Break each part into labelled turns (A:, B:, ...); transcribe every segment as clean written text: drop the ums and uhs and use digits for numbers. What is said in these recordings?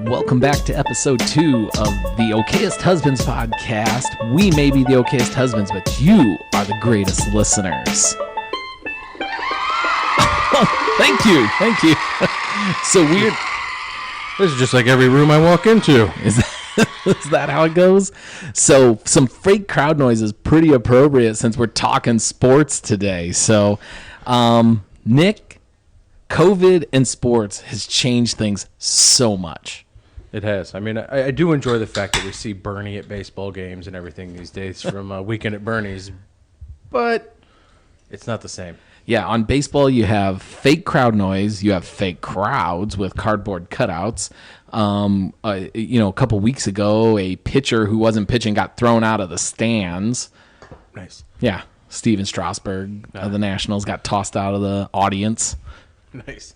A: Welcome back to episode 2 of the Okayest Husbands podcast. We may be the okayest husbands, but you are the greatest listeners. Thank you. So weird.
B: This is just like every room I walk into.
A: Is that how it goes? So some fake crowd noise is pretty appropriate since we're talking sports today. So, Nick, COVID and sports has changed things so much.
B: It has. I mean, I do enjoy the fact that we see Bernie at baseball games and everything these days from Weekend at Bernie's, but it's not the same.
A: Yeah, on baseball you have fake crowd noise, you have fake crowds with cardboard cutouts. A couple weeks ago, a pitcher who wasn't pitching got thrown out of the stands.
B: Nice.
A: Yeah, Steven Strasburg of the Nationals got tossed out of the audience.
B: Nice.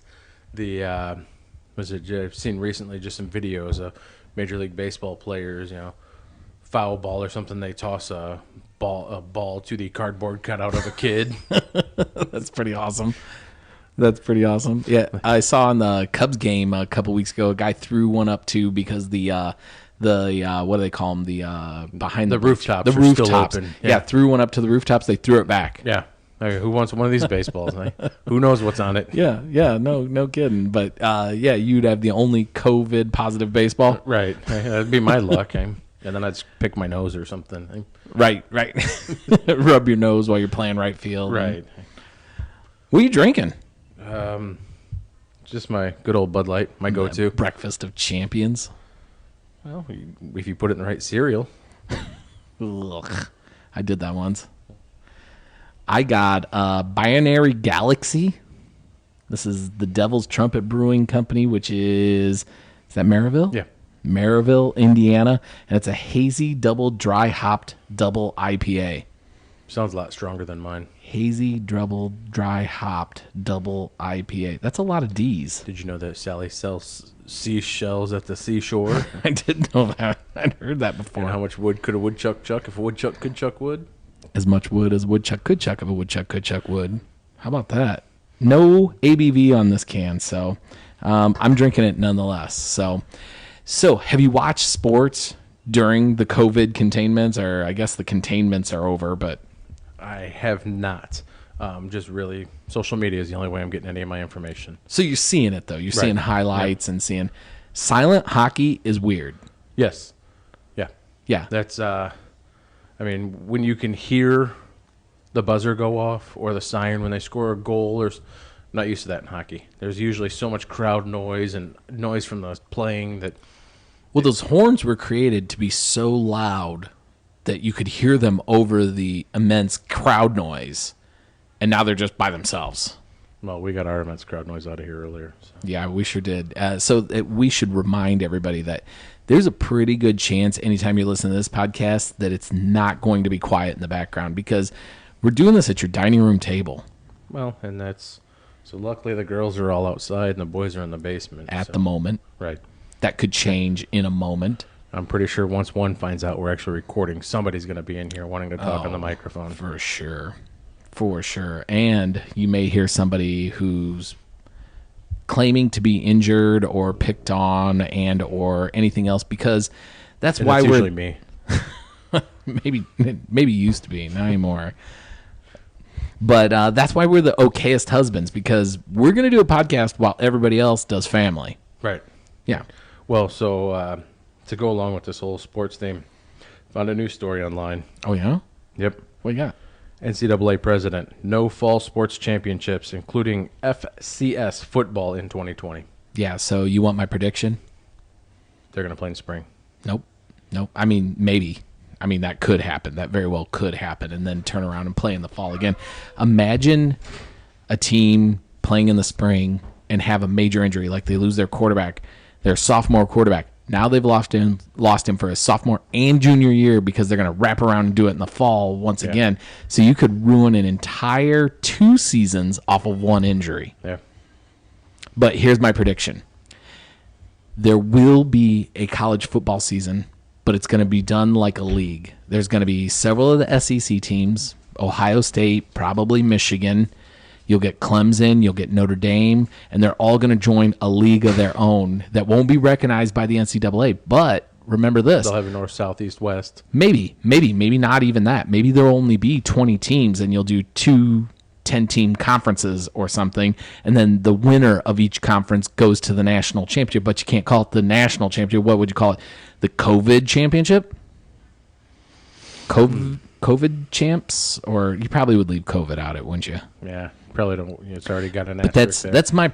B: I've seen recently just some videos of Major League Baseball players, foul ball or something, they toss a ball to the cardboard cutout of a kid.
A: That's pretty awesome. Yeah, I saw in the Cubs game a couple weeks ago, a guy threw one up too because the what do they call them? The behind
B: the rooftops.
A: The rooftops.
B: Still open.
A: Yeah, threw one up to the rooftops. They threw it back.
B: Yeah. Who wants one of these baseballs? Who knows what's on it?
A: Yeah, no kidding. But you'd have the only COVID positive baseball.
B: Right. That'd be my luck. And then I'd pick my nose or something.
A: Right. Rub your nose while you're playing right field.
B: Right.
A: What are you drinking?
B: Just my good old Bud Light, my go-to.
A: Breakfast of champions.
B: Well, if you put it in the right cereal.
A: Ugh. I did that once. I got Binary Galaxy. This is the Devil's Trumpet Brewing Company, which is that Maryville?
B: Yeah.
A: Maryville, Indiana. And it's a hazy double dry hopped double IPA.
B: Sounds a lot stronger than mine.
A: Hazy double dry hopped double IPA. That's a lot of D's.
B: Did you know that Sally sells seashells at the seashore?
A: I didn't know that. I'd heard that before.
B: And how much wood could a woodchuck chuck if a woodchuck could chuck wood?
A: As much wood as a woodchuck could chuck if a woodchuck could chuck wood. How about that? No ABV on this can, so I'm drinking it nonetheless. So have you watched sports during the COVID containments? Or I guess the containments are over, but...
B: I have not. Just really, social media is the only way I'm getting any of my information.
A: So you're seeing it, though. You're seeing highlights and seeing... Silent hockey is weird.
B: Yes. Yeah. That's... when you can hear the buzzer go off or the siren when they score a goal, I'm not used to that in hockey. There's usually so much crowd noise and noise from the playing that...
A: Well, those horns were created to be so loud that you could hear them over the immense crowd noise, and now they're just by themselves.
B: Well, we got our immense crowd noise out of here earlier. So.
A: Yeah, we sure did. We should remind everybody that there's a pretty good chance anytime you listen to this podcast that it's not going to be quiet in the background because we're doing this at your dining room table.
B: Well, and so luckily the girls are all outside and the boys are in the basement.
A: At the moment.
B: Right. That
A: could change in a moment.
B: I'm pretty sure once one finds out we're actually recording, somebody's going to be in here wanting to talk on the microphone.
A: For sure. And you may hear somebody who's claiming to be injured or picked on and or anything else because that's why
B: we're
A: usually
B: me.
A: maybe used to be, not anymore. But that's why we're the okayest husbands, because we're going to do a podcast while everybody else does family.
B: Right.
A: Yeah.
B: Well, so to go along with this whole sports theme, found a news story online.
A: Oh, yeah?
B: Yep.
A: What you got?
B: NCAA president, no fall sports championships, including FCS football in 2020.
A: Yeah, so you want my prediction?
B: They're going to play in spring.
A: Nope. I mean, maybe. I mean, that could happen. That very well could happen, and then turn around and play in the fall again. Imagine a team playing in the spring and have a major injury, like they lose their quarterback, their sophomore quarterback. Now they've lost him for his sophomore and junior year because they're going to wrap around and do it in the fall once again. So you could ruin an entire 2 seasons off of one injury.
B: Yeah.
A: But here's my prediction. There will be a college football season, but it's going to be done like a league. There's going to be several of the SEC teams, Ohio State, probably Michigan, You'll get Clemson, you'll get Notre Dame, and they're all going to join a league of their own that won't be recognized by the NCAA. But remember this.
B: They'll have a north, south, east, west.
A: Maybe not even that. Maybe there'll only be 20 teams, and you'll do 2 10-team conferences or something, and then the winner of each conference goes to the national championship, but you can't call it the national championship. What would you call it? The COVID championship? COVID champs? Or you probably would leave COVID out of it, wouldn't you?
B: Yeah, probably don't. It's already got an
A: But that's my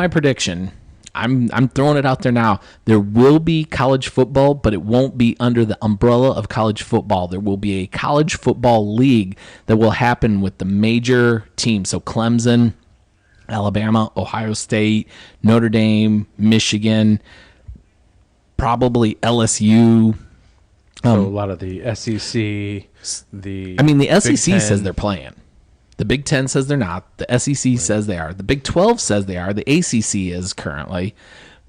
A: prediction. I'm throwing it out there now. There will be college football, but it won't be under the umbrella of college football. There will be a college football league that will happen with the major teams. So Clemson, Alabama, Ohio State, Notre Dame, Michigan, probably LSU.
B: So a lot of the SEC, the
A: SEC says they're playing. The Big Ten says they're not. The SEC says they are. The Big 12 says they are. The ACC is currently.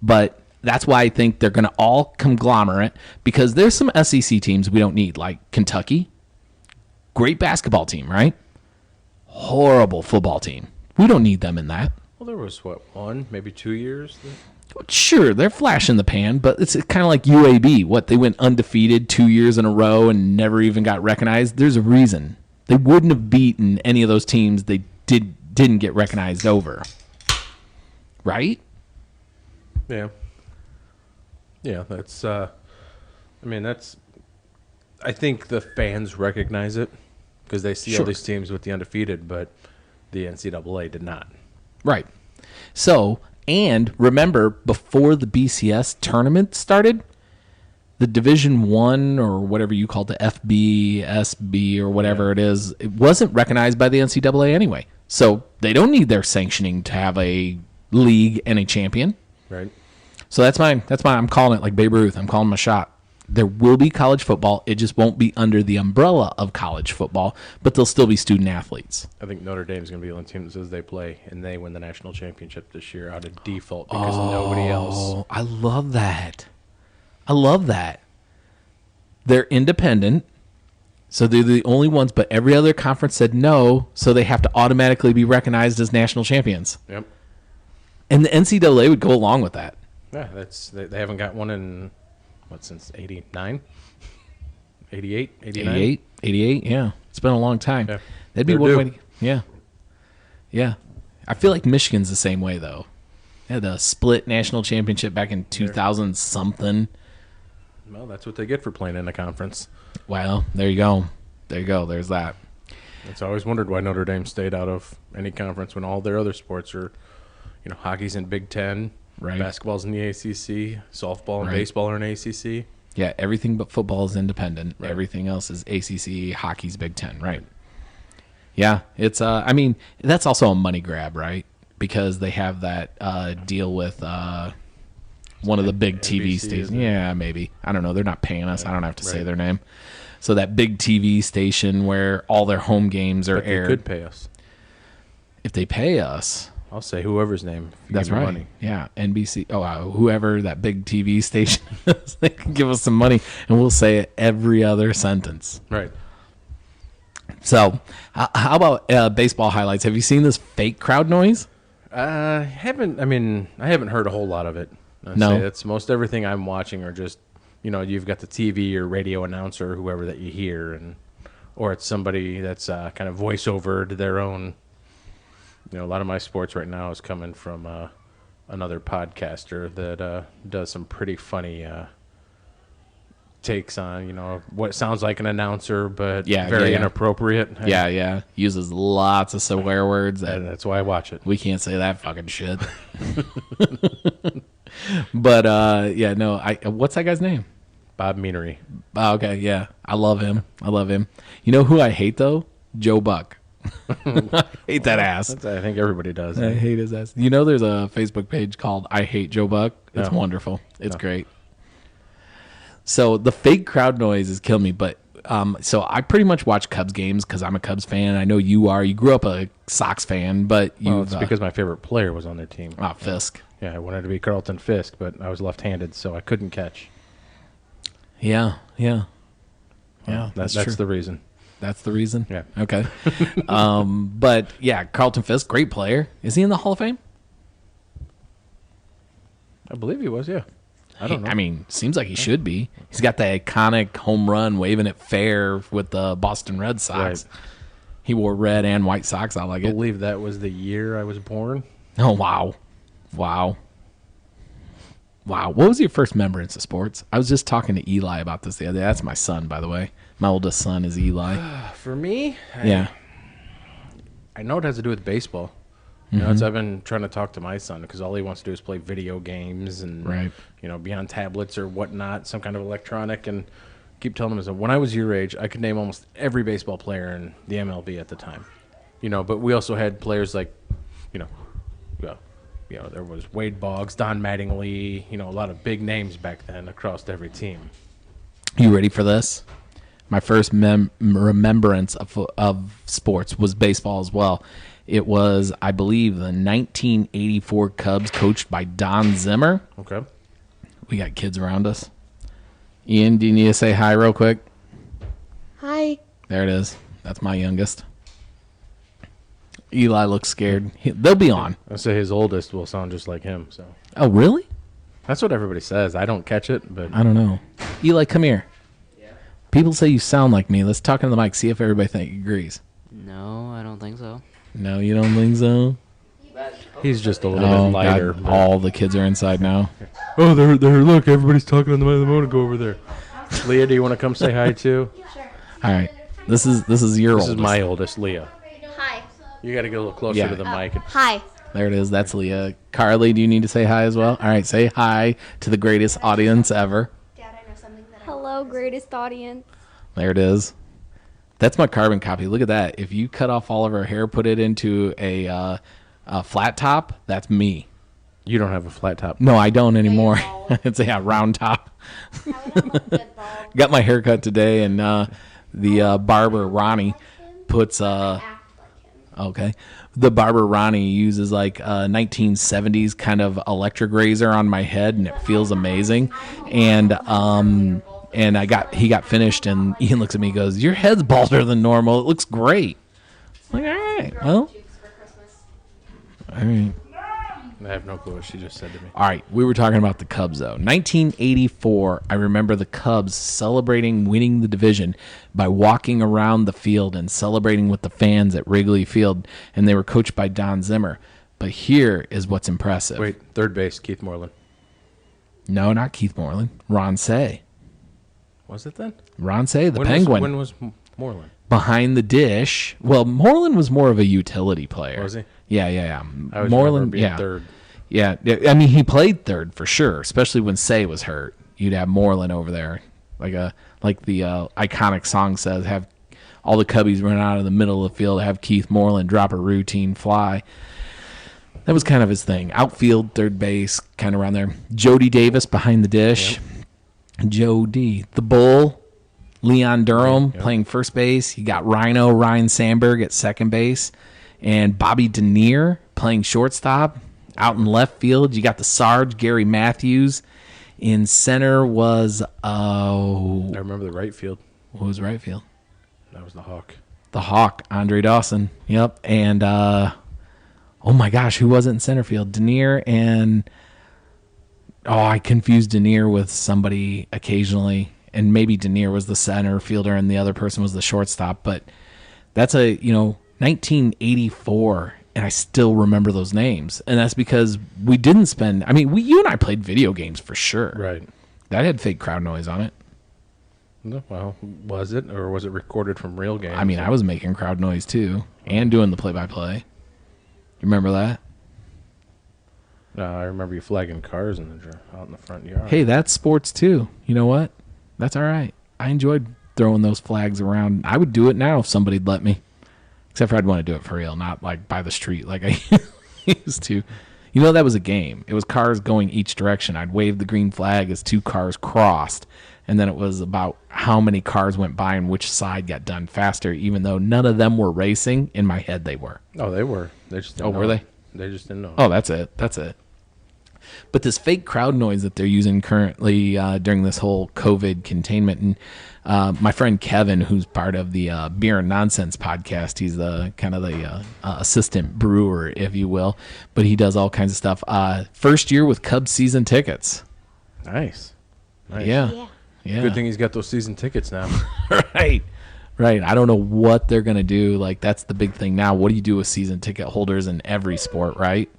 A: But that's why I think they're going to all conglomerate, because there's some SEC teams we don't need, like Kentucky. Great basketball team, right? Horrible football team. We don't need them in that.
B: Well, there was, 1, maybe 2 years?
A: Sure, they're flash in the pan, but it's kind of like UAB. They went undefeated 2 years in a row and never even got recognized? There's a reason. They wouldn't have beaten any of those teams they didn't get recognized over. Right?
B: Yeah. Yeah, that's I think the fans recognize it because they see all these teams with the undefeated, but the NCAA did not.
A: Right. So, and remember, before the BCS tournament started, the Division I, or whatever you call the FBSB or whatever it is, it wasn't recognized by the NCAA anyway. So they don't need their sanctioning to have a league and a champion.
B: Right.
A: So that's mine. I'm calling it like Babe Ruth. I'm calling my shot. There will be college football. It just won't be under the umbrella of college football, but there'll still be student athletes.
B: I think Notre Dame's going to be the only team that says they play, and they win the national championship this year out of default because of nobody else.
A: I love that. They're independent, so they're the only ones, but every other conference said no, so they have to automatically be recognized as national champions.
B: Yep.
A: And the NCAA would go along with that.
B: Yeah, they haven't got one in, since 89? 88, 89?
A: 88, yeah. It's been a long time.
B: Yeah.
A: That'd be one way. Yeah. Yeah. I feel like Michigan's the same way, though. They had the split national championship back in 2000-something.
B: Well, that's what they get for playing in a conference.
A: Well, there you go. There's that.
B: I always wondered why Notre Dame stayed out of any conference when all their other sports are, hockey's in Big Ten,
A: right?
B: Basketball's in the ACC, softball and baseball are in ACC.
A: Yeah, everything but football is independent.
B: Right.
A: Everything else is ACC, hockey's Big Ten, right? Yeah, it's that's also a money grab, right? Because they have that deal with one of the big TV stations. Yeah, maybe. I don't know. They're not paying us. I don't have to say their name. So that big TV station where all their home games are aired.
B: They could pay us.
A: If they pay us.
B: I'll say whoever's name.
A: That's right. Money. Yeah, NBC. Whoever that big TV station is, they can give us some money, and we'll say it every other sentence.
B: Right.
A: So, how about baseball highlights? Have you seen this fake crowd noise?
B: I haven't heard a whole lot of it.
A: No.
B: It's most everything I'm watching are just, you've got the TV or radio announcer, whoever that you hear, or it's somebody that's kind of voiceover to their own. A lot of my sports right now is coming from another podcaster that does some pretty funny takes on, what sounds like an announcer, but very inappropriate.
A: Yeah. Uses lots of swear words.
B: And that's why I watch it.
A: We can't say that fucking shit. But, what's that guy's name?
B: Bob Meanery.
A: Oh, okay, yeah. I love him. You know who I hate, though? Joe Buck. I hate that ass.
B: I think everybody does.
A: I hate his ass. There's a Facebook page called I Hate Joe Buck. It's wonderful. It's great. So the fake crowd noise is killing me, but so I pretty much watch Cubs games because I'm a Cubs fan. I know you are. You grew up a Sox fan, but
B: it's because my favorite player was on their team.
A: Fisk.
B: Yeah, I wanted to be Carlton Fisk, but I was left-handed, so I couldn't catch.
A: Yeah.
B: That's the reason.
A: That's the reason?
B: Yeah.
A: Okay. But, yeah, Carlton Fisk, great player. Is he in the Hall of Fame?
B: I believe he was, yeah. I don't know.
A: I mean, seems like he should be. He's got the iconic home run waving it fair with the Boston Red Sox.
B: Right.
A: He wore red and white socks. I like
B: I
A: it.
B: believe that was the year I was born.
A: Oh, wow. Wow. What was your first remembrance of sports? I was just talking to Eli about this the other day. That's my son, by the way. My oldest son is Eli.
B: For me,
A: Yeah.
B: I know it has to do with baseball. You know, I've been trying to talk to my son because all he wants to do is play video games and
A: Right.
B: be on tablets or whatnot, some kind of electronic. And keep telling him, is that when I was your age, I could name almost every baseball player in the MLB at the time. But we also had players like, there was Wade Boggs, Don Mattingly, a lot of big names back then across every team.
A: You ready for this? My first remembrance of sports was baseball as well. It was, I believe, the 1984 Cubs coached by Don Zimmer.
B: Okay.
A: We got kids around us. Ian, do you need to say hi real quick?
C: Hi.
A: There it is. That's my youngest. Eli looks scared. They'll be on.
B: I say his oldest will sound just like him. So
A: Oh, really?
B: that's what everybody says. I don't catch it, but
A: I don't know. Eli, come here. Yeah. People say you sound like me. Let's talk into the mic, see if everybody agrees.
D: No, I don't think so.
A: No, you don't think so?
B: he's just a little bit lighter.
A: God, all the kids are inside now.
B: Oh, they're look, everybody's talking on the phone. Go over there. Leah, do you want to come say hi too?
A: All right. This is your
B: This
A: oldest.
B: is my oldest, Leah.
C: Hi.
B: You got to get a little closer to the mic.
C: Hi.
A: There it is. That's Leah. Carly, do you need to say hi as well? All right, say hi to the greatest audience ever.
C: Dad, I know something that
E: Hello, greatest audience.
A: There it is. That's my carbon copy. Look at that. If you cut off all of her hair, put it into a flat top, that's me.
B: You don't have a flat top.
A: No, I don't anymore. It's a round top. Got my hair cut today, and the barber, Ronnie, puts... Okay. The barber, Ronnie, uses like 1970s kind of electric razor on my head, and it feels amazing. And he got finished, and Ian looks at me and goes, "Your head's balder than normal. It looks great." I'm like, all right, well. All right.
B: I have no clue what she just said to me.
A: All right, we were talking about the Cubs, though. 1984, I remember the Cubs celebrating winning the division by walking around the field and celebrating with the fans at Wrigley Field, and they were coached by Don Zimmer. But here is what's impressive.
B: Wait, third base, Keith Moreland.
A: No, not Keith Moreland. Ron Say.
B: Was it then?
A: Ron Say, the Penguin.
B: When was Moreland?
A: Behind the dish. Well, Moreland was more of a utility player.
B: Was he?
A: Yeah.
B: I always
A: Moreland,
B: remember being third.
A: Yeah, I mean, he played third for sure, especially when Say was hurt. You'd have Moreland over there, like the iconic song says, have all the Cubbies run out of the middle of the field, have Keith Moreland drop a routine fly. That was kind of his thing. Outfield, third base, kind of around there. Jody Davis behind the dish. Yep. Jody, the Bull. Leon Durham playing first base. You got Ryan Sandberg at second base. And Bobby Denier playing shortstop. Out in left field, you got the Sarge, Gary Matthews. In center was...
B: I remember the right field.
A: What was right field?
B: That was the Hawk.
A: The Hawk, Andre Dawson. Yep. And, oh my gosh, who was it in center field? Denier and... Oh, I confused Denier with somebody occasionally. And maybe Denier was the center fielder and the other person was the shortstop. But that's 1984, and I still remember those names. And that's because we didn't spend... I mean, you and I played video games for sure.
B: Right.
A: That had fake crowd noise on it.
B: No, well, was it? Or was it recorded from real games?
A: I mean, I was making crowd noise too and doing the play-by-play. You remember that?
B: I remember you flagging cars out in the front yard.
A: Hey, that's sports too. You know what? That's all right. I enjoyed throwing those flags around. I would do it now if somebody'd let me. Except for I'd want to do it for real, not like by the street like I used to. You know, that was a game. It was cars going each direction. I'd wave the green flag as two cars crossed, and then it was about how many cars went by and which side got done faster, even though none of them were racing. In my head, they were.
B: Oh, they were. They just didn't know.
A: Were they?
B: They just didn't know.
A: Oh, that's it. But this fake crowd noise that they're using currently during this whole COVID containment, and My friend Kevin, who's part of the Beer and Nonsense podcast, he's the kind of the assistant brewer, if you will, but he does all kinds of stuff. First year with Cubs season tickets.
B: Nice.
A: Yeah.
B: Good thing he's got those season tickets now.
A: Right. I don't know what they're going to do. Like, that's the big thing now. What do you do with season ticket holders in every sport, right?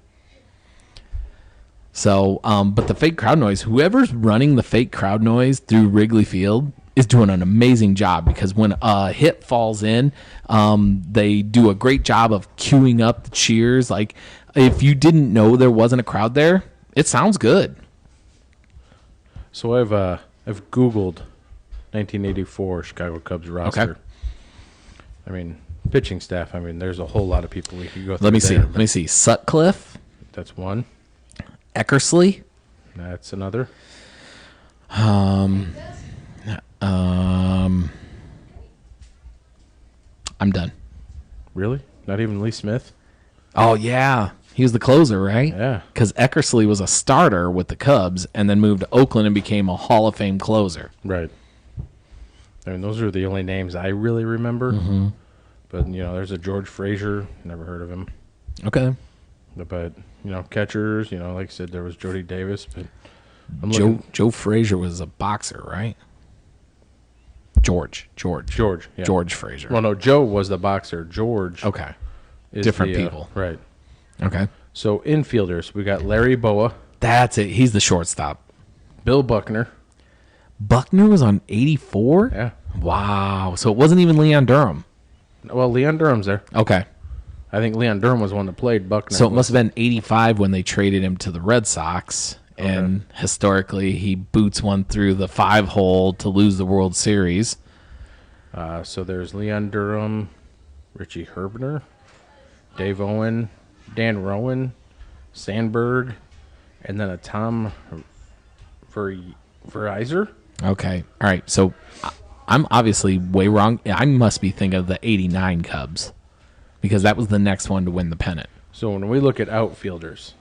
A: So, but the fake crowd noise, whoever's running the fake crowd noise through Wrigley Field is doing an amazing job, because when a hit falls in, they do a great job of queuing up the cheers. Like, if you didn't know there wasn't a crowd there, it sounds good.
B: So I've Googled 1984 Chicago Cubs roster.
A: Okay.
B: I mean, pitching staff. I mean, there's a whole lot of people we could go through.
A: Let me see. Sutcliffe,
B: That's one.
A: Eckersley.
B: That's another.
A: I'm done.
B: Really? Not even Lee Smith?
A: Oh, yeah. He was the closer, right?
B: Yeah.
A: Because Eckersley was a starter with the Cubs and then moved to Oakland and became a Hall of Fame closer.
B: Right. I mean, those are the only names I really remember.
A: Mm-hmm.
B: But, there's a George Frazier. Never heard of him.
A: Okay.
B: But, catchers, like I said, there was Jody Davis. But
A: Joe Frazier was a boxer, right? George,
B: yeah.
A: George Frazier.
B: Well, no, Joe was the boxer. George.
A: Okay.
B: Is
A: Different people.
B: Right.
A: Okay.
B: So, infielders, we got Larry Boa.
A: That's it. He's the shortstop.
B: Bill Buckner.
A: Buckner was on 84?
B: Yeah.
A: Wow. So it wasn't even Leon Durham.
B: Well, Leon Durham's there.
A: Okay.
B: I think Leon Durham was one that played Buckner.
A: So it must have been 85 when they traded him to the Red Sox. Okay. And historically, he boots one through the 5-hole to lose the World Series.
B: So there's Leon Durham, Richie Herbner, Dave Owen, Dan Rowan, Sandberg, and then a Tom Verizer.
A: Okay. All right. So I'm obviously way wrong. I must be thinking of the 89 Cubs, because that was the next one to win the pennant.
B: So when we look at outfielders,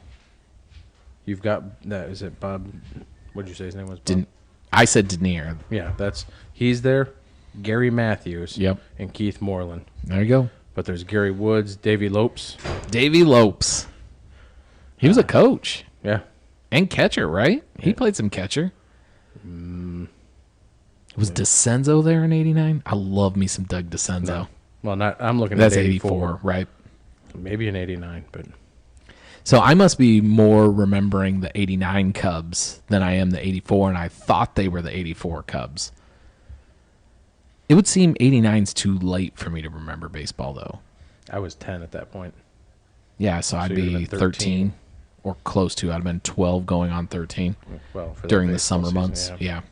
B: you've got that. Is it Bob? What did you say his name was? Bob?
A: I said Denier.
B: Yeah, he's there. Gary Matthews.
A: Yep.
B: And Keith Moreland.
A: There you go.
B: But there's Gary Woods, Davey Lopes.
A: Davey Lopes. He was a coach.
B: Yeah.
A: And catcher, right? He played some catcher. Was DeCenzo there in 89? I love me some Doug DeCenzo.
B: No. Well, I'm looking
A: That's
B: at
A: 84, right?
B: Maybe an 89, but
A: so I must be more remembering the 89 Cubs than I am the 84, and I thought they were the 84 Cubs. It would seem 89's too late for me to remember baseball, though.
B: I was 10 at that point.
A: Yeah, so I'd be 13 or close to. I'd have been 12 going on 13 during the summer months. Yeah.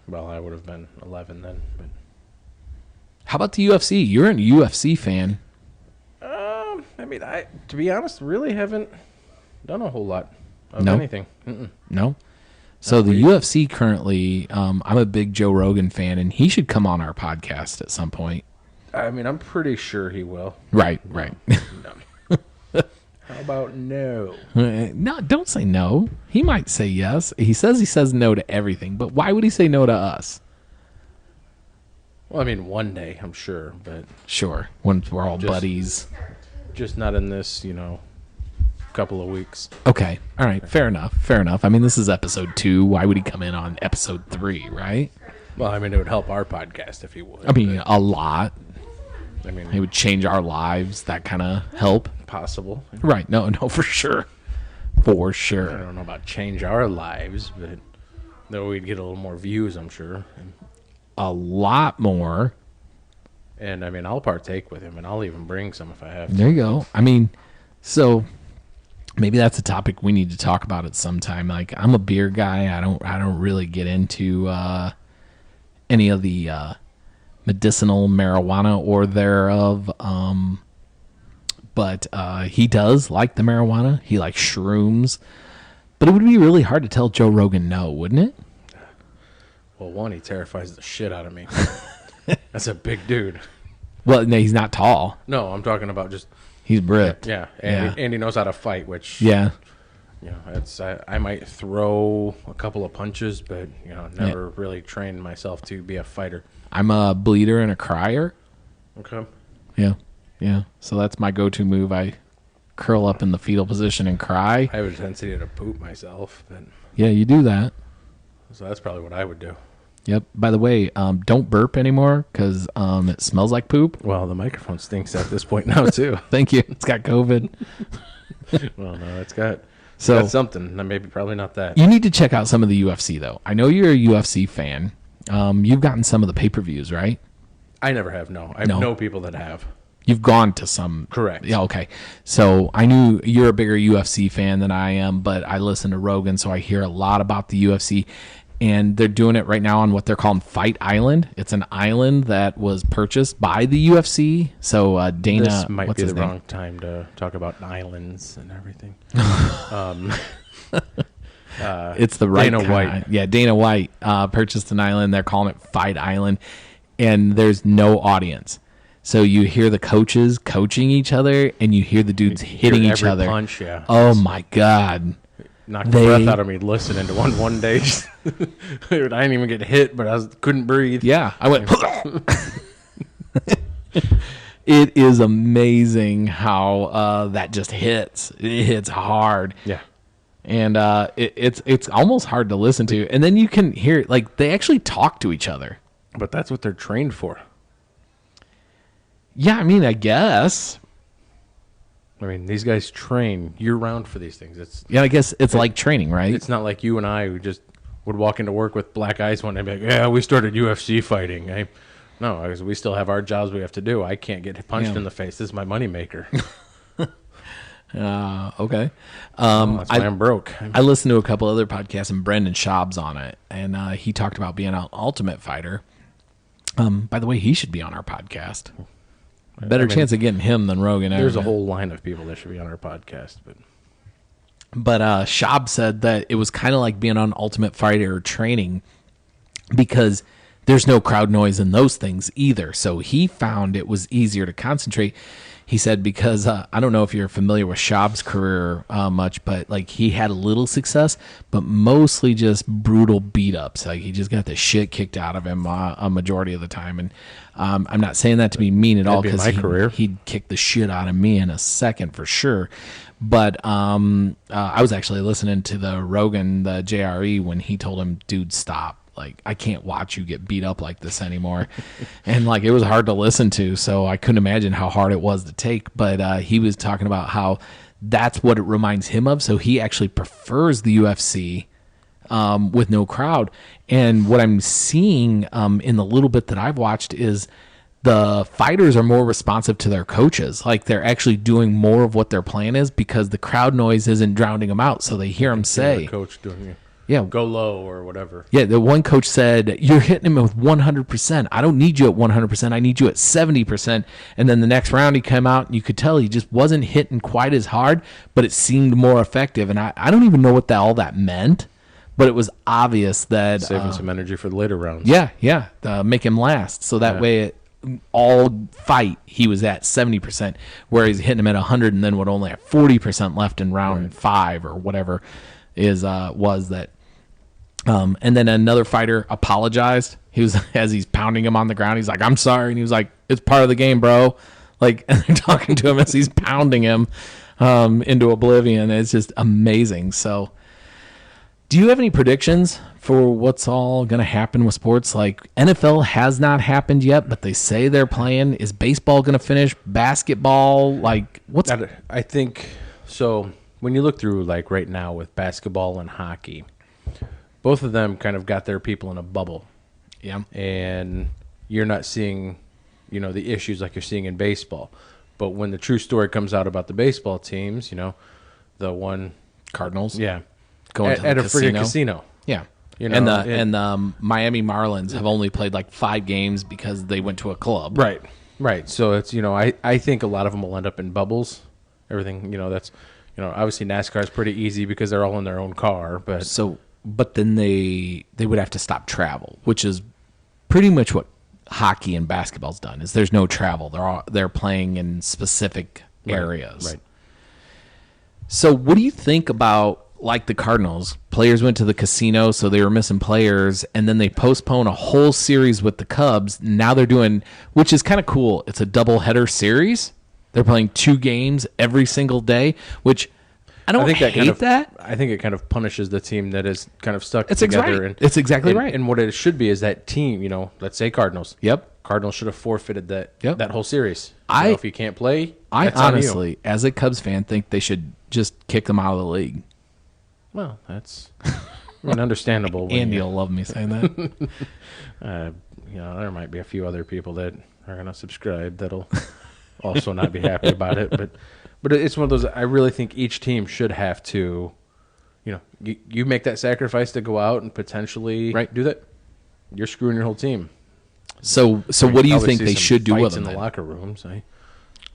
B: Well, I would have been 11 then. But
A: how about the UFC? You're a UFC fan.
B: I mean, to be honest, really haven't done a whole lot of
A: No?
B: anything.
A: No? So the UFC currently, I'm a big Joe Rogan fan, and he should come on our podcast at some point.
B: I mean, I'm pretty sure he will.
A: Right.
B: No. How about no?
A: No, don't say no. He might say yes. He says no to everything, but why would he say no to us?
B: Well, I mean, one day, I'm sure, but
A: Sure, when we're all buddies.
B: just not in this, couple of weeks.
A: Okay, all right, fair enough. I mean, this is episode 2. Why would he come in on episode 3, right?
B: Well, I mean, it would help our podcast if he would.
A: I mean, a lot.
B: I mean,
A: It would change our lives, that kind of help.
B: possible.
A: Right, no, for sure. For
B: I
A: sure.
B: don't know about change our lives, but though we'd get a little more views, I'm sure.
A: A lot more.
B: And I mean, I'll partake with him, and I'll even bring some if I have to.
A: There you go. I mean, so maybe that's a topic we need to talk about at some time. Like, I'm a beer guy. I don't really get into any of the medicinal marijuana or thereof. But he does like the marijuana. He likes shrooms. But it would be really hard to tell Joe Rogan no, wouldn't it?
B: Well, one, he terrifies the shit out of me. That's a big dude.
A: Well, no, he's not tall.
B: No, I'm talking about just
A: He's brick.
B: and he knows how to fight, which
A: Yeah.
B: I might throw a couple of punches, but never really trained myself to be a fighter.
A: I'm a bleeder and a crier.
B: Okay.
A: Yeah. So that's my go-to move. I curl up in the fetal position and cry.
B: I have a tendency to poop myself, but
A: Yeah, you do that.
B: so that's probably what I would do.
A: Yep. By the way, don't burp anymore because it smells like poop.
B: Well, the microphone stinks at this point now too.
A: Thank you. It's got COVID.
B: Well, no, it's got
A: So
B: something. Maybe probably not that.
A: you need to check out some of the UFC though. I know you're a UFC fan. You've gotten some of the pay-per-views, right?
B: I never have. No, I
A: No.
B: know people that have.
A: You've gone to some.
B: Correct.
A: Yeah, okay. So I knew you're a bigger UFC fan than I am, but I listen to Rogan, so I hear a lot about the UFC. And they're doing it right now on what they're calling Fight Island. It's an island that was purchased by the UFC. So Dana,
B: This might
A: what's
B: be
A: his
B: the
A: name?
B: wrong time to talk about islands and everything.
A: It's the right
B: Dana
A: kinda-
B: White.
A: Yeah, Dana White purchased an island. They're calling it Fight Island, and there's no audience. So you hear the coaches coaching each other, and you hear the dudes hitting
B: Hear
A: each
B: every
A: other.
B: punch, yeah.
A: Oh my god!
B: Knocked the breath out of me listening to one day. I didn't even get hit, but couldn't breathe.
A: Yeah, I went. It is amazing how that just hits. It hits hard.
B: Yeah.
A: And it's almost hard to listen to. And then you can hear like they actually talk to each other.
B: But that's what they're trained for.
A: Yeah, I mean, I guess.
B: I mean, these guys train year-round for these things.
A: Yeah, I guess it's like training, right?
B: It's not like you and I who just would walk into work with black eyes one day and be like, yeah, we started UFC fighting. No, because we still have our jobs we have to do. I can't get punched in the face. This is my moneymaker.
A: Okay.
B: That's why I'm broke.
A: I listened to a couple other podcasts and Brendan Schaub's on it, and he talked about being an ultimate fighter. By the way, he should be on our podcast. Better chance of getting him than Rogan.
B: There's a whole line of people that should be on our podcast,
A: But Schaub said that it was kind of like being on Ultimate Fighter training because there's no crowd noise in those things either. So he found it was easier to concentrate. He said because I don't know if you're familiar with Schaub's career much, but like he had a little success, but mostly just brutal beat ups. Like he just got the shit kicked out of him a majority of the time. And I'm not saying that to be mean at all because he'd kick the shit out of me in a second for sure. But I was actually listening to the Rogan, the JRE, when he told him, dude, stop. Like, I can't watch you get beat up like this anymore. And, like, it was hard to listen to, so I couldn't imagine how hard it was to take. But he was talking about how that's what it reminds him of. So he actually prefers the UFC with no crowd. And what I'm seeing in the little bit that I've watched is the fighters are more responsive to their coaches. Like, they're actually doing more of what their plan is because the crowd noise isn't drowning them out. So they hear them say,
B: coach doing it.
A: Yeah,
B: go low or whatever.
A: Yeah, the one coach said, you're hitting him with 100%. I don't need you at 100%. I need you at 70%. And then the next round he came out and you could tell he just wasn't hitting quite as hard, but it seemed more effective. And I don't even know what all that meant, but it was obvious that...
B: Saving some energy for the later rounds.
A: Yeah. Make him last. So that way, all fight, he was at 70%, where he's hitting him at 100 and then would only have 40% left in round 5 or whatever was that... and then another fighter apologized. He was as he's pounding him on the ground. He's like, "I'm sorry," and he was like, "It's part of the game, bro." Like, and they're talking to him as he's pounding him into oblivion. It's just amazing. So, do you have any predictions for what's all going to happen with sports? Like, NFL has not happened yet, but they say they're playing. Is baseball going to finish? Basketball? Like, what's?
B: I think so. When you look through, like right now with basketball and hockey. Both of them kind of got their people in a bubble.
A: Yeah.
B: And you're not seeing, the issues like you're seeing in baseball. But when the true story comes out about the baseball teams, the one
A: Cardinals.
B: Yeah.
A: Going to
B: at
A: the
B: a friggin' casino.
A: Yeah. And the Miami Marlins have only played like 5 games because they went to a club.
B: Right. So it's, I think a lot of them will end up in bubbles. Everything, that's, obviously NASCAR is pretty easy because they're all in their own car.
A: But then they would have to stop travel, which is pretty much what hockey and basketball's done. Is there's no travel. They're playing in specific areas.
B: Right.
A: So what do you think about like the Cardinals. Players went to the casino, so they were missing players, and then they postponed a whole series with the Cubs. Now they're doing, which is kind of cool. It's a doubleheader series. They're playing 2 games every single day, which I don't hate that.
B: I think it kind of punishes the team that is kind of stuck
A: It's
B: together.
A: Right. It's exactly right.
B: And what it should be is that team, let's say Cardinals.
A: Yep.
B: Cardinals should have forfeited that whole series. If you can't play,
A: I
B: that's on you.
A: honestly, as a Cubs fan, think they should just kick them out of the league.
B: Well, that's understandable.
A: Andy will love me saying that.
B: There might be a few other people that are going to subscribe that'll also not be happy about it. But it's one of those, I really think each team should have to, you make that sacrifice to go out and potentially do that. You're screwing your whole team.
A: So what do you think they should do with them?
B: In the locker rooms,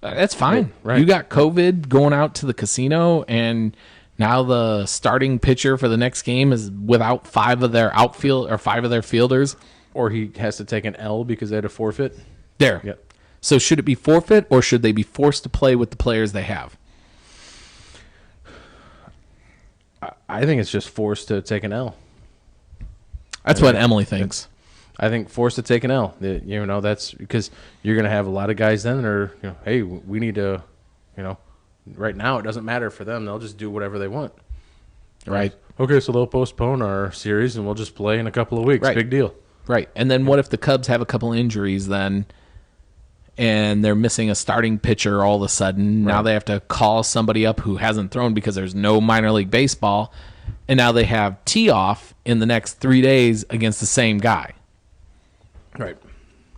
A: that's fine.
B: Right.
A: You got COVID going out to the casino, and now the starting pitcher for the next game is without 5 of their outfield or 5 of their fielders,
B: or he has to take an L because they had a forfeit.
A: There.
B: Yep.
A: So should it be forfeit, or should they be forced to play with the players they have?
B: I think it's just forced to take an L.
A: That's what Emily thinks.
B: I think forced to take an L. That's because you're going to have a lot of guys then that are, hey, we need to, right now it doesn't matter for them. They'll just do whatever they want.
A: Right.
B: Okay, so they'll postpone our series and we'll just play in a couple of weeks.
A: Right.
B: Big deal.
A: Right. And then what if the Cubs have a couple injuries then, and they're missing a starting pitcher all of a sudden? Right. Now they have to call somebody up who hasn't thrown because there's no minor league baseball, and now they have tee off in the next 3 days against the same guy.
B: Right.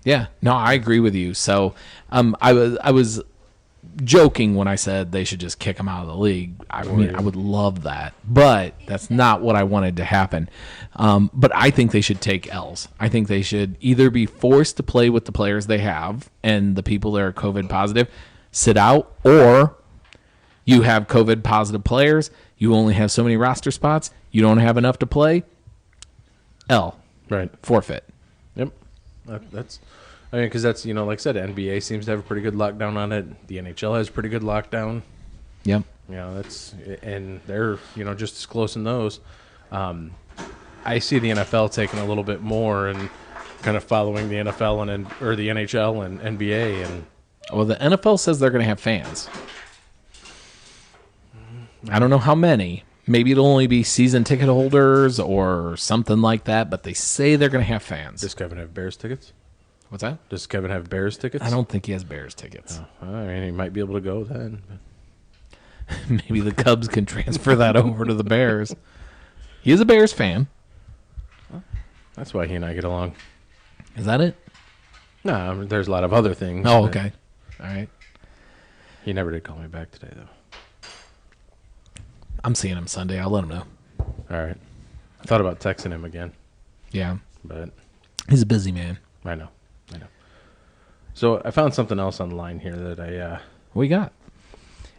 A: Yeah. No, I agree with you. So I was joking when I said they should just kick him out of the league. I would love that, but that's not what I wanted to happen. But I think they should take L's. I think they should either be forced to play with the players they have and the people that are COVID positive sit out, or you have COVID positive players. You only have so many roster spots. You don't have enough to play. L.
B: Right.
A: Forfeit.
B: Yep. Because that's, like I said, NBA seems to have a pretty good lockdown on it. The NHL has a pretty good lockdown.
A: Yep.
B: And they're, just as close in those. I see the NFL taking a little bit more and kind of following the NFL or the NHL and NBA. And
A: well, the NFL says they're going to have fans. I don't know how many. Maybe it'll only be season ticket holders or something like that, but they say they're going to have fans.
B: Does Kevin have Bears tickets?
A: What's that?
B: Does Kevin have Bears tickets?
A: I don't think he has Bears tickets.
B: Oh, he might be able to go then.
A: Maybe the Cubs can transfer that over to the Bears. He is a Bears fan.
B: That's why he and I get along.
A: Is that it?
B: No, there's a lot of other things.
A: Oh, okay. All right.
B: He never did call me back today, though.
A: I'm seeing him Sunday. I'll let him know.
B: All right. I thought about texting him again.
A: Yeah.
B: But
A: he's a busy man.
B: I know. So I found something else online here that
A: what you got?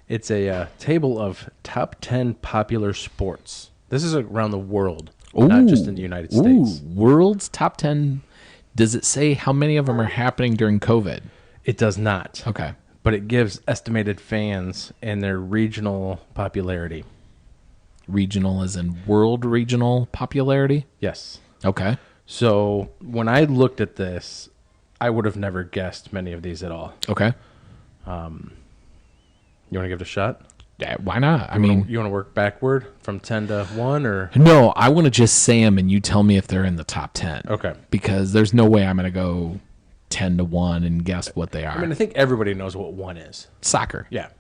B: It's a table of top 10 popular sports. This is around the world, not just in the United States.
A: World's top 10. Does it say how many of them are happening during COVID?
B: It does not.
A: Okay.
B: But it gives estimated fans and their regional popularity.
A: Regional as in world regional popularity?
B: Yes.
A: Okay.
B: So when I looked at this, I would have never guessed many of these at all.
A: Okay.
B: You want to give it a shot?
A: Yeah, why not?
B: You want to work backward from 10 to 1 or?
A: No, I want to just say them and you tell me if they're in the top 10.
B: Okay.
A: Because there's no way I'm going to go 10 to 1 and guess what they are.
B: I think everybody knows what 1 is.
A: Soccer.
B: Yeah.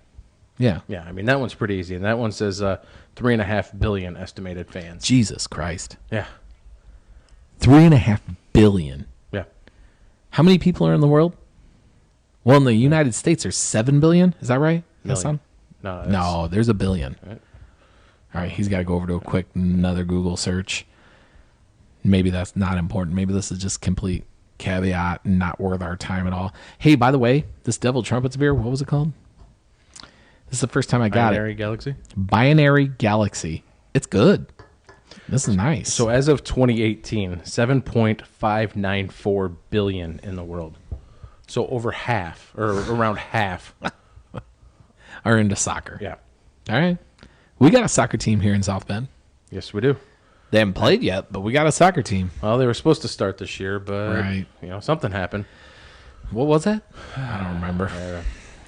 A: Yeah.
B: Yeah, that one's pretty easy. And that one says 3.5 billion estimated fans.
A: Jesus Christ.
B: Yeah.
A: 3.5 billion.
B: Yeah.
A: How many people are in the world? Well, in the United States, there's 7 billion. Is that right? No, there's a billion.
B: Right.
A: All right, he's got to go over to a quick another Google search. Maybe that's not important. Maybe this is just complete caveat and not worth our time at all. Hey, by the way, this Devil Trumpets beer, what was it called? This is the first time I got
B: Binary Galaxy?
A: Binary Galaxy. It's good. This is nice.
B: So as of 2018, 7.594 billion in the world. So over half, or around half,
A: are into soccer.
B: Yeah.
A: All right. We got a soccer team here in South Bend.
B: Yes, we do.
A: They haven't played yet, but we got a soccer team.
B: Well, they were supposed to start this year, but
A: Right.
B: Something happened.
A: What was that? I don't remember.
B: Uh,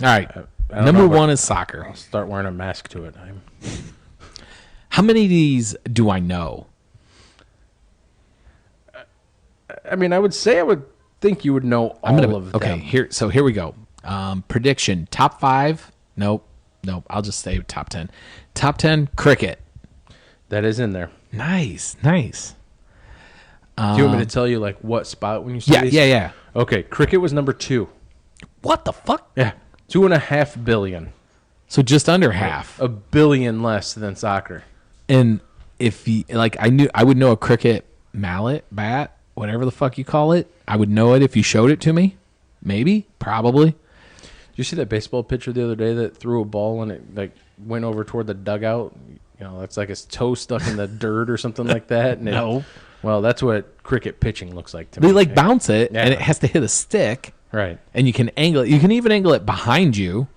A: All right.
B: I don't
A: Number
B: know, but
A: one is soccer.
B: I'll start wearing a mask to it.
A: How many of these do I know?
B: I mean, I would think you would know all of them.
A: Okay, here we go. Prediction: top 5. Nope. I'll just say top 10. Top 10 cricket.
B: That is in there.
A: Nice.
B: Do you want me to tell you like what spot when you see these?
A: Yeah.
B: Okay, cricket was number 2.
A: What the fuck?
B: Yeah, 2.5 billion.
A: So just under half.
B: $1 billion less than soccer.
A: And if you I would know a cricket mallet, bat, whatever the fuck you call it. I would know it if you showed it to me. Maybe, probably.
B: Did you see that baseball pitcher the other day that threw a ball and it like went over toward the dugout? It's like his toe stuck in the dirt or something like that. And
A: No.
B: Well, that's what cricket pitching looks like to me.
A: They like bounce it,
B: Yeah.
A: and it has to hit a stick.
B: Right.
A: And you can angle it. You can even angle it behind you.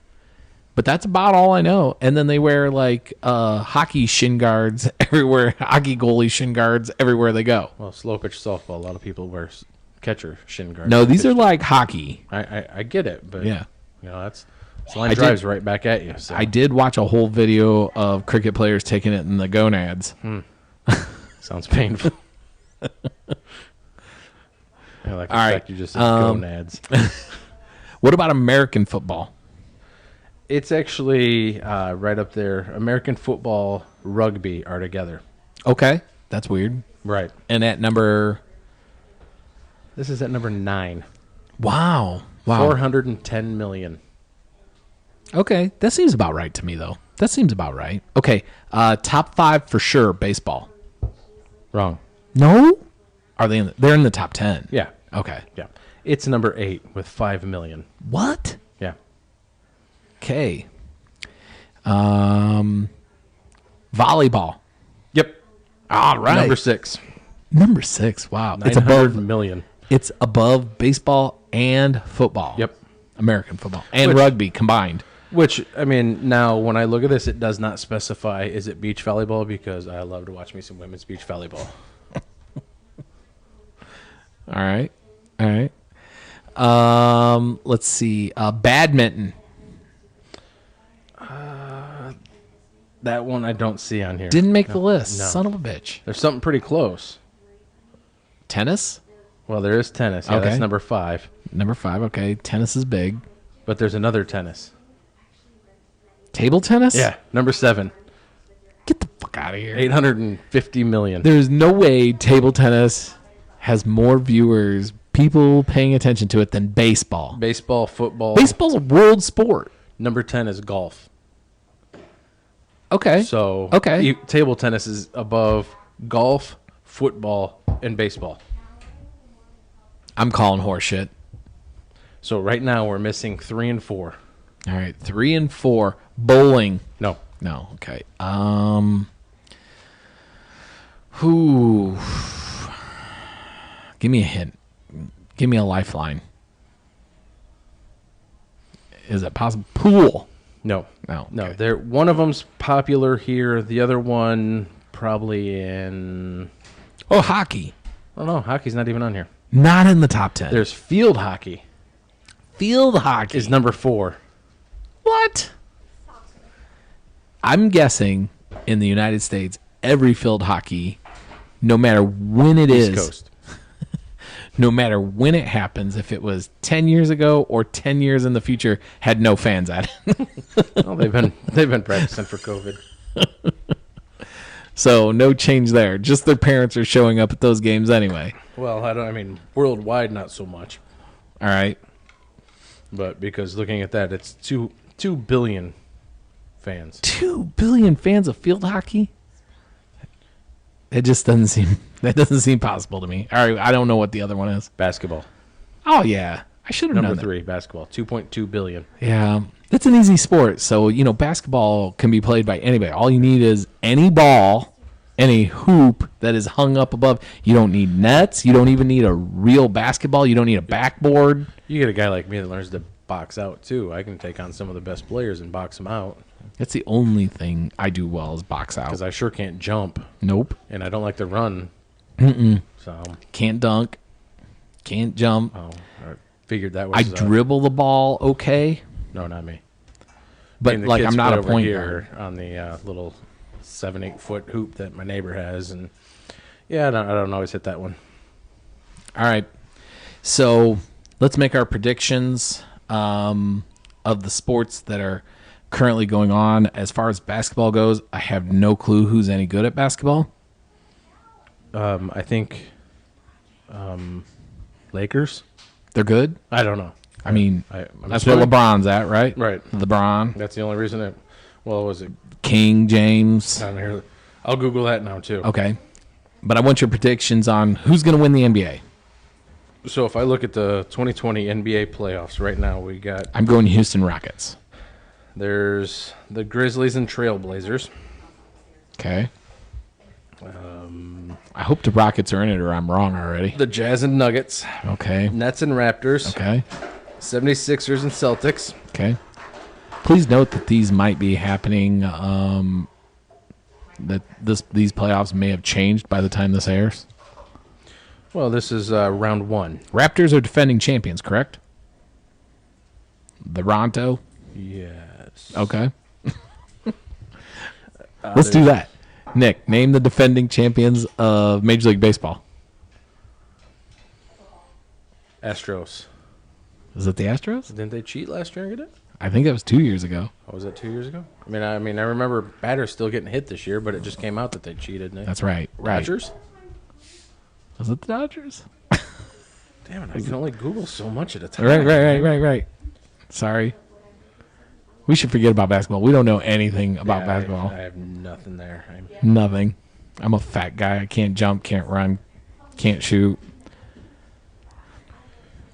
A: But that's about all I know. And then they wear like hockey shin guards everywhere, hockey goalie shin guards everywhere they go.
B: Well, slow pitch softball, a lot of people wear catcher shin guards.
A: No, these are like hockey.
B: I get it, but
A: Yeah.
B: that's line drives right back at you. So.
A: I did watch a whole video of cricket players taking it in the gonads.
B: Sounds painful. I like the
A: All right.
B: fact you just said gonads.
A: What about American football?
B: It's actually right up there. American football, rugby are together.
A: Okay, that's weird.
B: Right.
A: And at number...
B: This is at number 9.
A: Wow.
B: 410 million.
A: Okay, that seems about right to me, though. That seems about right. Okay, top 5 for sure, baseball.
B: Wrong.
A: No? Are they they're in the top 10?
B: Yeah.
A: Okay.
B: Yeah. It's number 8 with 5 million.
A: What?
B: Yeah.
A: Okay. Volleyball.
B: Yep.
A: All right.
B: Number 6.
A: Number 6. Wow. It's
B: 900
A: above
B: million.
A: It's above baseball and football.
B: Yep.
A: American football and rugby combined.
B: Which, I mean, now when I look at this, it does not specify is it beach volleyball because I love to watch me some women's beach volleyball.
A: All right. Let's see. Badminton.
B: That one I don't see on here.
A: Didn't make the list.
B: no.
A: Son of a bitch.
B: There's something pretty close.
A: Tennis?
B: Well, there is tennis. Yeah,
A: Okay.
B: that's number 5.
A: Number 5. Okay. Tennis is big.
B: But there's another tennis.
A: Table tennis?
B: Yeah, number 7.
A: Get the fuck out of here.
B: 850 million.
A: There's no way table tennis has more viewers, people paying attention to it than baseball.
B: Baseball, football.
A: Baseball's a world sport.
B: Number 10 is golf.
A: Okay.
B: So
A: Okay.
B: Table tennis is above golf, football, and baseball.
A: I'm calling horseshit.
B: So right now we're missing 3 and 4.
A: All right. 3 and 4. Bowling.
B: No.
A: No. Okay. Who? Give me a hint. Give me a lifeline. Is it possible? Pool.
B: No.
A: No.
B: No.
A: Okay.
B: There. One of them's popular here. The other one probably in.
A: Oh, hockey.
B: I don't know. Hockey's not even on here.
A: Not in the top 10.
B: There's field hockey.
A: Field hockey.
B: Is number 4.
A: What? I'm guessing in the United States, every field hockey, no matter when it
B: East
A: is,
B: Coast.
A: no matter when it happens, if it was 10 years ago or 10 years in the future, had no fans at it.
B: Well, they've been practicing for COVID.
A: So no change there. Just their parents are showing up at those games anyway.
B: Well, I mean, worldwide, not so much.
A: All right.
B: But because looking at that, it's 2 billion fans.
A: 2 billion fans of field hockey? It just doesn't seem possible to me. All right, I don't know what the other one is.
B: Basketball.
A: Oh yeah. I should have known
B: Number
A: that.
B: 3, basketball. 2.2 billion.
A: Yeah, it's an easy sport. So, basketball can be played by anybody. All you need is any ball, any hoop that is hung up above. You don't need nets. You don't even need a real basketball. You don't need a backboard.
B: You get a guy like me that learns to box out too. I can take on some of the best players and box them out.
A: That's the only thing I do well is box out.
B: Because I sure can't jump.
A: Nope.
B: And I don't like to run. So
A: Can't dunk. Can't jump.
B: I figured that was.
A: I dribble the ball okay.
B: No, not me.
A: But
B: The
A: like
B: kids
A: I'm not
B: play
A: a
B: over
A: point
B: here
A: guard.
B: on the little 7-8 foot hoop that my neighbor has, and I don't always hit that one.
A: All right. So let's make our predictions of the sports that are currently going on. As far as basketball goes, I have no clue who's any good at basketball.
B: I think Lakers.
A: They're good.
B: I don't know.
A: I mean,
B: I'm
A: that's where
B: assuming-
A: LeBron's at, right?
B: Right.
A: LeBron,
B: That's the only reason it. Well, was it
A: King, James.
B: down here? I'll Google that now too.
A: Okay. But I want your predictions on who's going to win the NBA.
B: So if I look at the 2020 NBA playoffs right now, we got
A: I'm going Houston Rockets.
B: there's the Grizzlies and Trailblazers.
A: Okay. I hope the Rockets are in it or I'm wrong already.
B: The Jazz and Nuggets,
A: Okay.
B: Nets and Raptors,
A: Okay.
B: 76ers and Celtics.
A: Okay. Please note that these might be happening, that these playoffs may have changed by the time this airs.
B: Well, this is round one.
A: Raptors are defending champions, correct? The Ronto?
B: Yes.
A: Okay. Let's do that. Nick, name the defending champions of Major League Baseball.
B: Astros.
A: Is it the Astros?
B: Didn't they cheat last year and get it?
A: I think that was 2 years ago.
B: Oh, was that 2 years ago? I mean, I remember batters still getting hit this year, but it just came out that they cheated.
A: That's right. Right.
B: Dodgers?
A: Was it the Dodgers?
B: Damn it! I can only Google so much at a time.
A: Right. Sorry. We should forget about basketball. We don't know anything about
B: Yeah,
A: basketball.
B: I have nothing there.
A: Nothing. I'm a fat guy. I can't jump, can't run, can't shoot.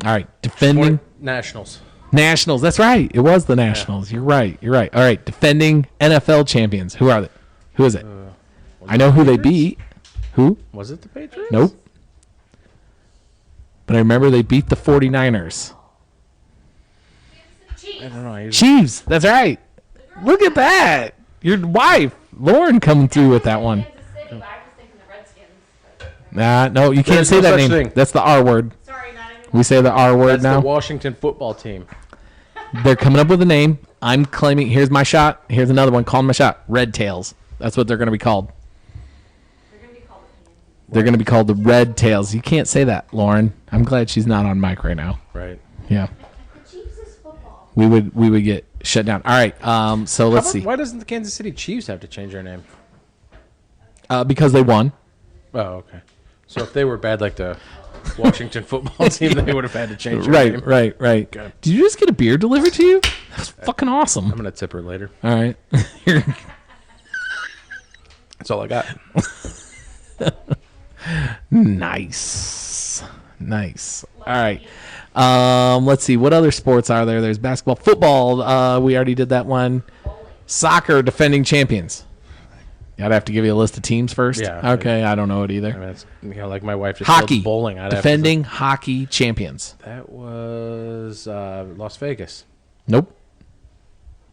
A: All right. Defending
B: Nationals.
A: Nationals. That's right. It was the Nationals. You're right. All right. Defending NFL champions. Who are they? Who is it? I know who they beat. Who?
B: Was it the Patriots?
A: Nope. But I remember they beat the 49ers.
B: I don't know.
A: Chiefs. That's right. Look at that. Your wife, Lauren, coming through with that one. Nah, no, you can't
B: There's
A: say
B: no
A: that
B: such
A: name.
B: thing.
A: That's the R word.
C: Sorry, not anymore.
A: We say the R word
B: That's
A: now.
B: the Washington football team.
A: They're coming up with a name. I'm claiming. Here's my shot. Here's another one. Calling my shot. Red Tails. That's what they're going to be called. They're going to be called the Red Tails. You can't say that, Lauren. I'm glad she's not on mic right now.
B: Right.
A: Yeah.
C: The Chiefs is football.
A: We would get shut down. All right. So let's see.
B: Why doesn't the Kansas City Chiefs have to change their name?
A: Because they won.
B: Oh, okay. So if they were bad like the Washington football team, they would have had to change their name.
A: Right.
B: Okay.
A: Did you just get a beer delivered to you? That's fucking awesome.
B: I'm gonna tip her later.
A: All right.
B: That's all I got.
A: Nice. All right. Let's see. What other sports are there? There's basketball, football. We already did that one. Soccer, defending champions. I'd have to give you a list of teams first.
B: Yeah.
A: Okay. I don't know it either.
B: I mean, it's like my wife just
A: Hockey.
B: loves bowling. I'd
A: Defending hockey champions.
B: have to, that was Las Vegas.
A: Nope.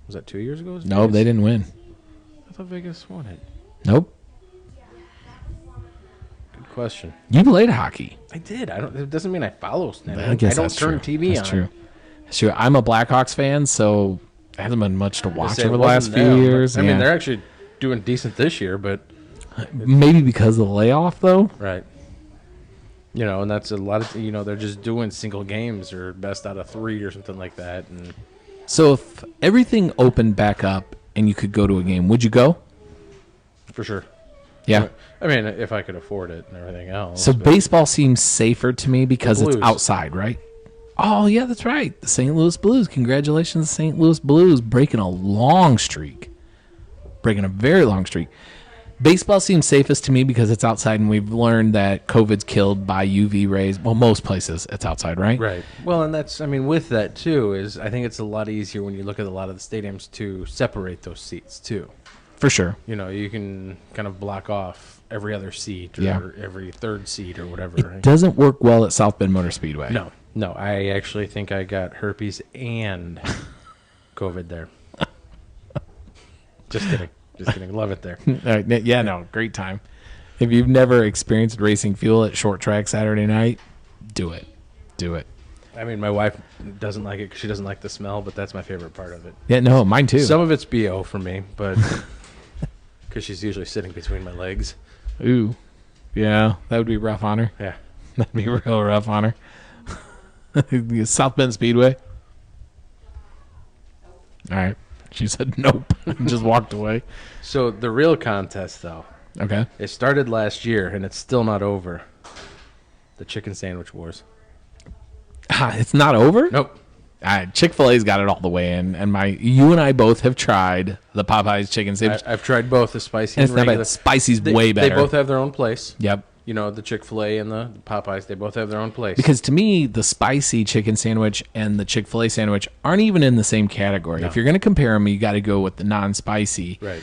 B: Was that 2 years ago? Was
A: No,
B: Vegas?
A: they didn't win.
B: I thought Vegas won it.
A: Nope.
B: Good question.
A: You played hockey.
B: I did. It doesn't mean I follow.
A: I guess
B: I don't
A: that's
B: turn
A: true.
B: TV
A: That's
B: on.
A: true. That's true. I'm a Blackhawks fan, so there hasn't been much to
B: I
A: watch
B: say it
A: over the last
B: wasn't
A: few
B: them, but-
A: years.
B: I mean,
A: Yeah.
B: they're actually doing decent this year, but
A: Maybe because of the layoff, though.
B: right. And that's a lot of they're just doing single games or best out of 3 or something like that. And
A: So if everything opened back up and you could go to a game, would you go?
B: for sure.
A: Yeah.
B: I mean, if I could afford it and everything else.
A: So
B: but-
A: baseball seems safer to me because it's
B: Blues.
A: outside, right? Oh, yeah, that's right. The St. Louis Blues. Congratulations, St. Louis Blues, breaking a long streak. Breaking a very long streak. Baseball seems safest to me because it's outside, and we've learned that COVID's killed by UV rays. Well, most places it's outside, right?
B: Right. Well, and with that too is I think it's a lot easier when you look at a lot of the stadiums to separate those seats too.
A: For sure.
B: You can kind of block off every other seat or
A: Yeah.
B: every third seat or whatever.
A: It doesn't work well at South Bend Motor Speedway.
B: No. No, I actually think I got herpes and COVID there. Just kidding. Just kidding. Love it there.
A: Yeah, no, great time. If you've never experienced racing fuel at short track Saturday night, do it. Do it.
B: I mean, my wife doesn't like it because she doesn't like the smell, but that's my favorite part of it.
A: Yeah, no, mine too.
B: Some of it's BO for me, but because she's usually sitting between my legs.
A: Ooh. Yeah, that would be rough on her.
B: Yeah.
A: That'd be real rough on her. South Bend Speedway. All right. She said nope and just walked away.
B: So the real contest, though,
A: Okay.
B: it started last year, and it's still not over. The chicken sandwich wars.
A: It's not over?
B: Nope.
A: Chick-fil-A's got it all the way in, and you and I both have tried the Popeyes chicken sandwich.
B: I've tried both the spicy
A: and
B: and
A: it's not
B: regular.
A: bad. Spicy's way better.
B: They both have their own place.
A: Yep.
B: You know, the Chick-fil-A and the Popeyes, they both have their own place.
A: Because to me, the spicy chicken sandwich and the Chick-fil-A sandwich aren't even in the same category.
B: No.
A: If you're going to compare them, you got to go with the non-spicy.
B: Right.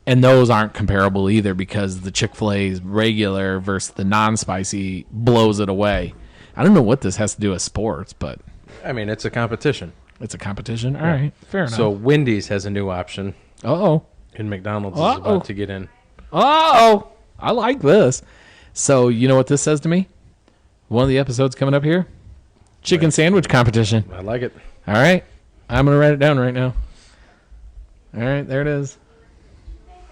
A: And those aren't comparable either because the Chick-fil-A's regular versus the non-spicy blows it away. I don't know what this has to do with sports, but
B: I mean, it's a competition.
A: it's a competition. All right, fair enough.
B: So Wendy's has a new option,
A: Uh-oh.
B: and McDonald's is
A: Uh-oh.
B: about to get in.
A: Oh, I like this. So you know what this says to me? One of the episodes coming up here, chicken sandwich competition.
B: I like it.
A: All right, I'm gonna write it down right now. All right, there it is.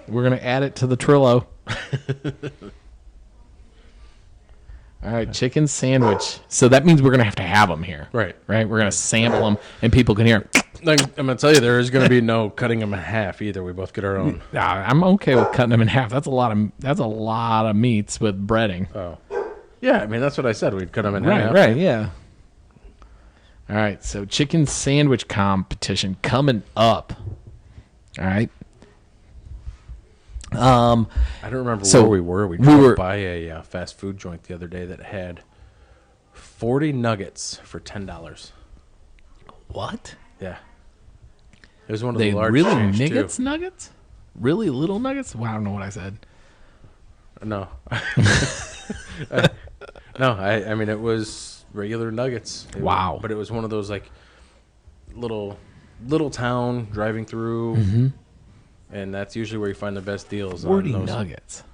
A: We're gonna add it to the Trello. All right, chicken sandwich. So that means we're gonna have to have them here,
B: Right.
A: Right? We're gonna sample them, and people can hear 'em.
B: I'm going to tell you, there is going to be no cutting them in half either. We both get our own.
A: I'm okay with cutting them in half. That's a lot of meats with breading.
B: Oh. Yeah, I mean, that's what I said. We'd cut them in
A: Right,
B: half.
A: right, yeah. All right, so chicken sandwich competition coming up. All right.
B: I don't remember
A: So
B: where we were. We drove by a fast food joint the other day that had 40 nuggets for $10.
A: What?
B: Yeah. It was one of
A: They
B: the large
A: really
B: chains,
A: nuggets?
B: too.
A: Nuggets? Really little nuggets? Well, I don't know what I said.
B: No. No, I mean, it was regular nuggets.
A: Wow.
B: But it was one of those, like, little town driving through.
A: Mm-hmm.
B: And that's usually where you find the best deals.
A: 40
B: on those.
A: nuggets.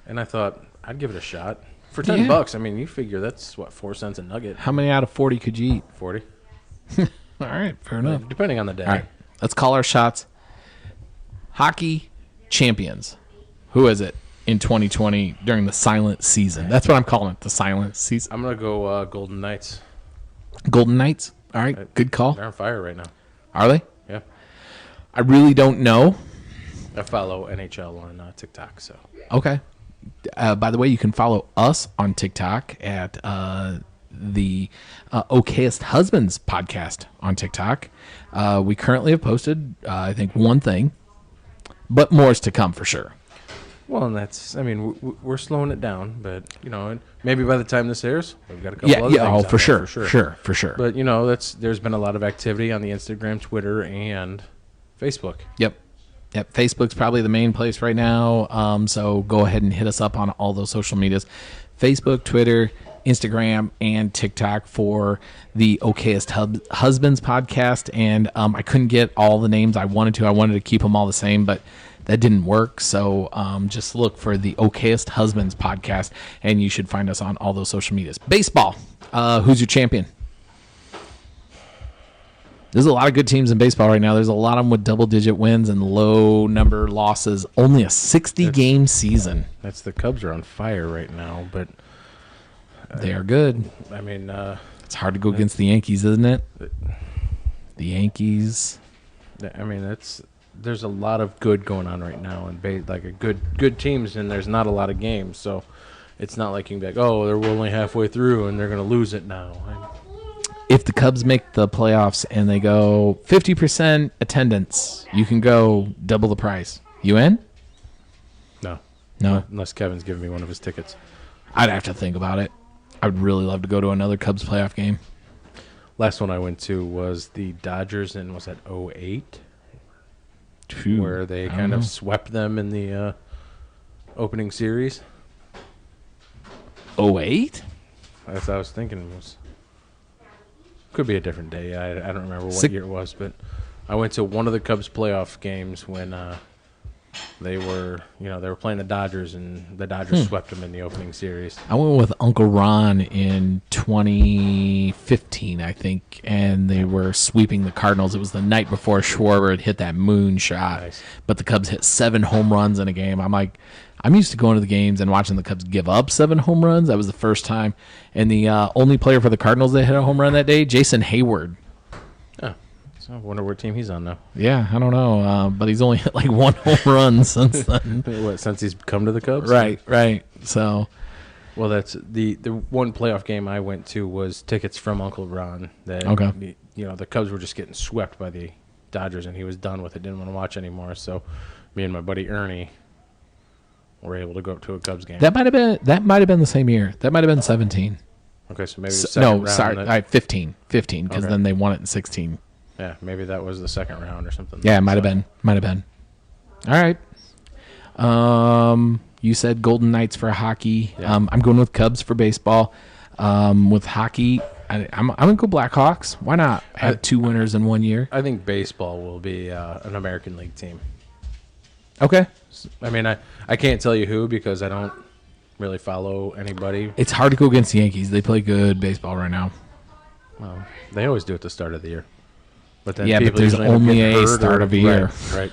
B: And I thought, I'd give it a shot. For
A: Yeah.
B: $10, I mean, you figure that's, 4 cents a nugget?
A: How many out of 40 could you eat?
B: 40.
A: All right, fair enough.
B: Depending on the day.
A: All right, let's call our shots. Hockey champions. Who is it in 2020 during the silent season? That's what I'm calling it, the silent season.
B: I'm going to go Golden Knights.
A: Golden Knights. All right, good call.
B: They're on fire right now.
A: Are they?
B: Yeah.
A: I really don't know.
B: I follow NHL on TikTok, so.
A: Okay. By the way, you can follow us on TikTok at the Okayest Husbands podcast on TikTok. We currently have posted, I think, one thing, but more is to come for sure.
B: Well, and that's, I mean, we're slowing it down, but, you know, and maybe by the time this airs, we've got a couple other things
A: Oh,
B: on
A: for
B: there,
A: sure. For sure.
B: But, you know, there's been a lot of activity on the Instagram, Twitter, and Facebook.
A: Yep. Facebook's probably the main place right now. So go ahead and hit us up on all those social medias. Facebook, Twitter, Instagram, and TikTok for the Okayest Husbands podcast. And I couldn't get all the names I wanted to. I wanted to keep them all the same, but that didn't work. So just look for the Okayest Husbands podcast, and you should find us on all those social medias. Baseball. Who's your champion? There's a lot of good teams in baseball right now. There's a lot of them with double-digit wins and low number losses. Only a 60-game season.
B: That's the Cubs are on fire right now, but
A: They are good.
B: I mean,
A: It's hard to go against the Yankees, isn't it? The Yankees.
B: I mean, there's a lot of good going on right now, and like a good teams, and there's not a lot of games, so it's not like you can be like, oh, they're only halfway through and they're going to lose it now.
A: If the Cubs make the playoffs and they go 50% attendance, you can go double the price. You in?
B: No,
A: No.
B: unless Kevin's giving me one of his tickets.
A: I'd have to think about it. I would really love to go to another Cubs playoff game.
B: Last one I went to was the Dodgers in, was that 08? Where they kind of swept them in the opening series.
A: 08?
B: That's what I was thinking. Could be a different day. I don't remember what
A: Six-
B: year it was, but I went to one of the Cubs playoff games when they were playing the Dodgers, and the Dodgers swept them in the opening series.
A: I went with Uncle Ron in 2015, I think, and they were sweeping the Cardinals. It was the night before Schwarber had hit that moon shot,
B: Nice.
A: but the Cubs hit 7 home runs in a game. I'm like, I'm used to going to the games and watching the Cubs give up 7 home runs. That was the first time. And the only player for the Cardinals that hit a home run that day, Jason Hayward.
B: Oh, so I wonder what team he's on now.
A: Yeah, I don't know, but he's only hit like 1 home run since then.
B: What, since he's come to the Cubs?
A: Right. So,
B: Well, that's the one playoff game I went to was tickets from Uncle Ron.
A: Okay.
B: The Cubs were just getting swept by the Dodgers, and he was done with it. Didn't want to watch anymore. So, me and my buddy Ernie were able to go up to a Cubs game.
A: that might have been the same year. That might have been 17.
B: Okay, so maybe the
A: No,
B: second round.
A: sorry, 15, because
B: Okay.
A: then they won it in 16.
B: Yeah, maybe that was the second round or something.
A: Yeah, it might have been. All right. You said Golden Knights for hockey.
B: Yeah.
A: I'm going with Cubs for baseball. With hockey, I'm gonna go Blackhawks. Why not have 2 winners in 1 year?
B: I think baseball will be an American League team.
A: Okay.
B: I mean, I can't tell you who because I don't really follow anybody.
A: It's hard to go against the Yankees. They play good baseball right now.
B: Well, they always do it at the start of the year. But then
A: Yeah, but
B: people
A: there's
B: usually end up
A: only
B: getting
A: a
B: hurt
A: start of a year.
B: Right.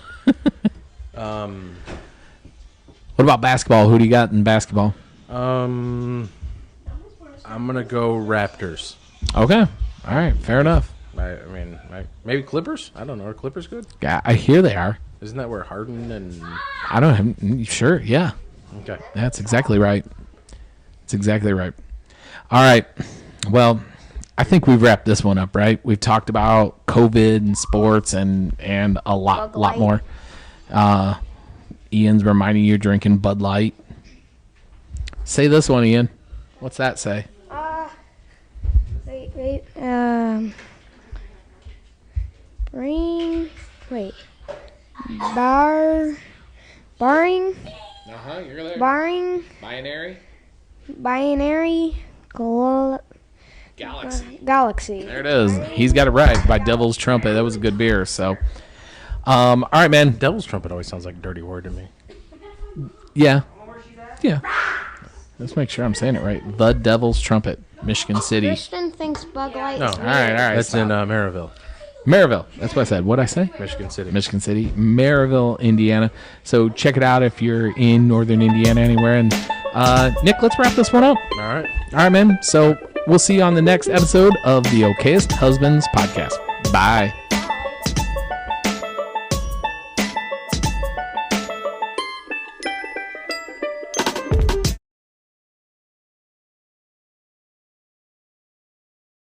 A: What about basketball? Who do you got in basketball?
B: I'm gonna go Raptors.
A: Okay. All right. Fair enough.
B: Maybe Clippers. I don't know. Are Clippers good?
A: Yeah, I hear they are.
B: Isn't that where Harden and
A: I don't have. Sure. Yeah.
B: okay?
A: That's exactly right. That's exactly right. All right. Well, I think we've wrapped this one up, right? We've talked about COVID and sports and a lot
C: Bud Light.
A: more. Ian's reminding you drinking Bud Light. Say this one, Ian. What's that say?
C: Wait. Barring,
A: You're there.
C: barring, binary, galaxy.
A: There it is. He's got it right by Devil's Trumpet. That was a good beer. So, all right, man.
B: Devil's Trumpet always sounds like a dirty word to me.
A: Yeah. Let's make sure I'm saying it right. The Devil's Trumpet, Michigan City.
C: Christian thinks Bud Light
B: No.
C: is
A: All right.
B: That's
A: stop.
B: in Maryville,
A: Maryville. That's what I said. What'd I say?
B: Michigan City.
A: Michigan City, Maryville, Indiana. So check it out if you're in northern Indiana anywhere. And Nick, let's wrap this one up.
B: All right.
A: All right, man. So we'll see you on the next episode of the Okayest Husbands podcast. Bye.